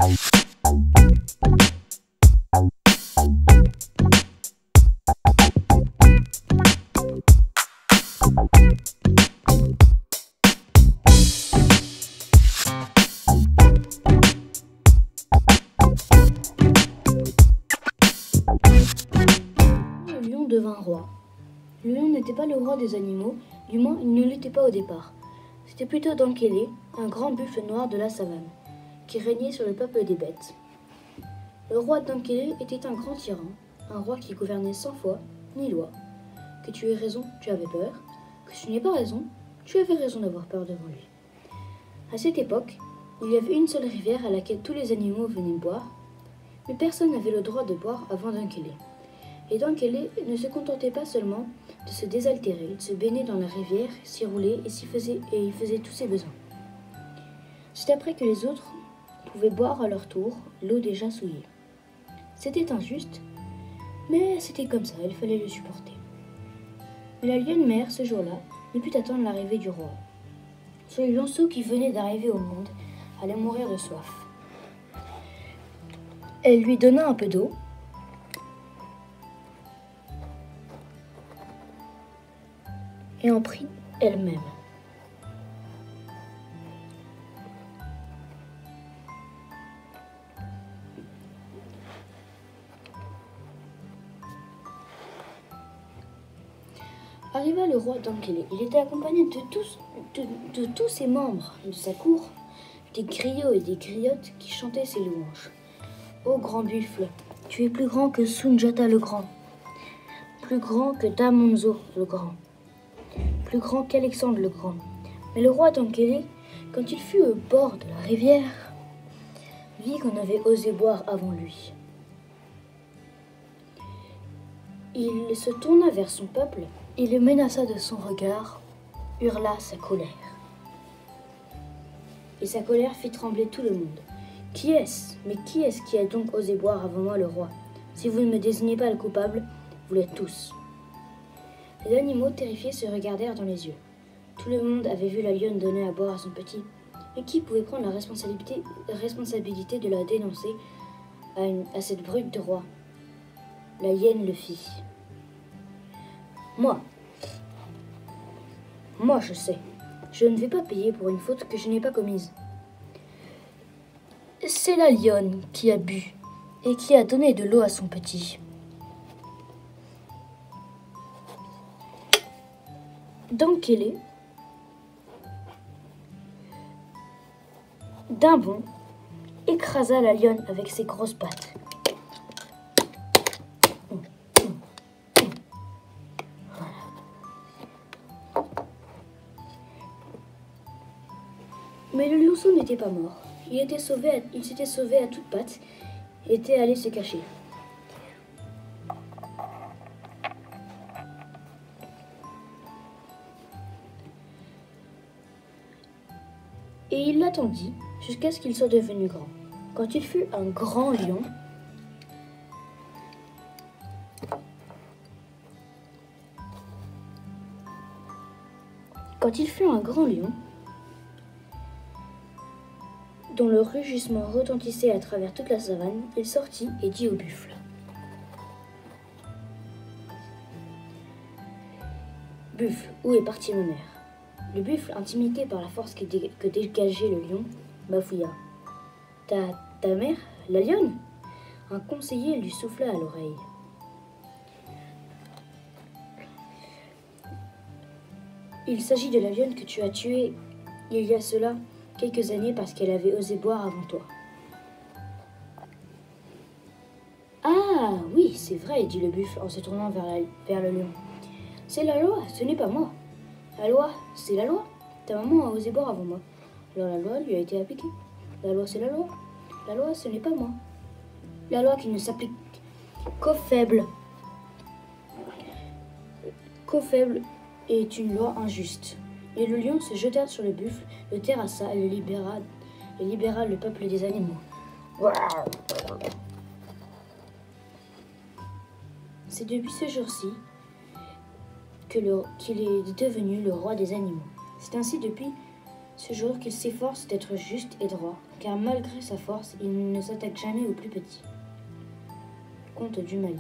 Le lion devint roi. Le lion n'était pas le roi des animaux, du moins il ne l'était pas au départ. C'était plutôt Dankele, un grand buffle noir de la savane, qui régnait sur le peuple des bêtes. Le roi Dankele était un grand tyran, un roi qui gouvernait sans foi ni loi. Que tu aies raison, tu avais peur. Que tu n'aies pas raison, tu avais raison d'avoir peur devant lui. À cette époque, il y avait une seule rivière à laquelle tous les animaux venaient boire, mais personne n'avait le droit de boire avant Dankele. Et Dankele ne se contentait pas seulement de se désaltérer, il se baignait dans la rivière, s'y roulait et y faisait tous ses besoins. C'est après que les autres pouvaient boire à leur tour l'eau déjà souillée. C'était injuste, mais c'était comme ça, il fallait le supporter. Mais la lionne mère, ce jour-là, ne put attendre l'arrivée du roi. Ce lionceau qui venait d'arriver au monde allait mourir de soif. Elle lui donna un peu d'eau, et en prit elle-même. Arriva le roi Dankele. Il était accompagné de tous ses membres de sa cour, des griots et des griottes qui chantaient ses louanges. Ô grand buffle, tu es plus grand que Sunjata le Grand, plus grand que Damonzo le Grand, plus grand qu'Alexandre le Grand. Mais le roi Dankele, quand il fut au bord de la rivière, vit qu'on avait osé boire avant lui. Il se tourna vers son peuple et le menaça de son regard, hurla sa colère. Et sa colère fit trembler tout le monde. Qui est-ce? Mais qui est-ce qui a donc osé boire avant moi le roi? Si vous ne me désignez pas le coupable, vous l'êtes tous. Les animaux terrifiés se regardèrent dans les yeux. Tout le monde avait vu la lionne donner à boire à son petit, et qui pouvait prendre la responsabilité de la dénoncer à cette brute de roi? La hyène le fit. Moi, je sais. Je ne vais pas payer pour une faute que je n'ai pas commise. C'est la lionne qui a bu et qui a donné de l'eau à son petit. Dankele, d'un bond, écrasa la lionne avec ses grosses pattes. Mais le lionceau n'était pas mort. Il s'était sauvé à toutes pattes et était allé se cacher. Et il l'attendit jusqu'à ce qu'il soit devenu grand. Quand il fut un grand lion, dont le rugissement retentissait à travers toute la savane, il sortit et dit au buffle. Buffle, où est parti ma mère? Le buffle, intimidé par la force que dégageait le lion, bafouilla. Ta mère, la lionne? Un conseiller lui souffla à l'oreille. Il s'agit de la lionne que tu as tuée il y a cela quelques années parce qu'elle avait osé boire avant toi. Ah oui, c'est vrai, dit le buffle en se tournant vers le lion. C'est la loi, ce n'est pas moi. La loi, c'est la loi. Ta maman a osé boire avant moi. Alors la loi lui a été appliquée. La loi, c'est la loi. La loi, ce n'est pas moi. La loi qui ne s'applique qu'aux faibles. Qu'aux faibles est une loi injuste. Et le lion se jeta sur le buffle, le terrassa et libéra le peuple des animaux. C'est depuis ce jour-ci qu'il est devenu le roi des animaux. C'est ainsi depuis ce jour qu'il s'efforce d'être juste et droit, car malgré sa force, il ne s'attaque jamais aux plus petits. Conte du Mali.